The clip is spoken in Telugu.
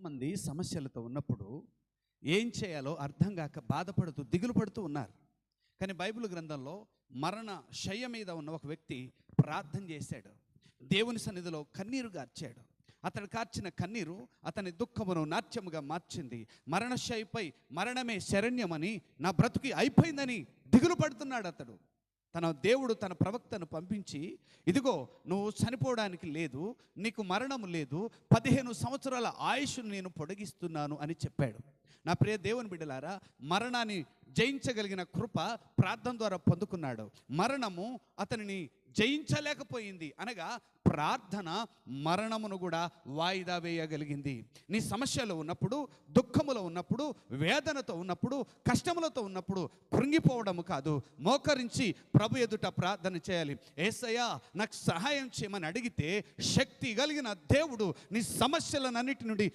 మంది సమస్యలతో ఉన్నప్పుడు ఏం చేయాలో అర్థం కాక బాధపడుతూ దిగులు పడుతూ ఉన్నారు. కానీ బైబిల్ గ్రంథంలో మరణ శయ్య మీద ఉన్న ఒక వ్యక్తి ప్రార్థన చేశాడు. దేవుని సన్నిధిలో కన్నీరు గార్చాడు. అతడు కార్చిన కన్నీరు అతని దుఃఖమును నాట్యముగా మార్చింది. మరణశయ్యపై మరణమే శరణ్యమని, నా బ్రతుకి అయిపోయిందని దిగులు పడుతున్నాడు అతడు. తన దేవుడు తన ప్రవక్తను పంపించి, ఇదిగో నువ్వు చనిపోవడానికి లేదు, నీకు మరణము లేదు, 15 సంవత్సరాల ఆయుష్ను నేను పొడిగిస్తున్నాను అని చెప్పాడు. నా ప్రియ దేవుని బిడ్డలారా, మరణాన్ని జయించగలిగిన కృప ప్రార్థన ద్వారా పొందుకున్నాడు. మరణము అతనిని జయించలేకపోయింది. అనగా ప్రార్థన మరణమును కూడా వాయిదా వేయగలిగింది. నీ సమస్యలో ఉన్నప్పుడు, దుఃఖములో ఉన్నప్పుడు, వేదనతో ఉన్నప్పుడు, కష్టములతో ఉన్నప్పుడు కృంగిపోవడము కాదు, మోకరించి ప్రభు ఎదుట ప్రార్థన చేయాలి. యేసయ్యా నాకు సహాయం చేయమని అడిగితే శక్తి కలిగిన దేవుడు నీ సమస్యలన్నిటి నుండి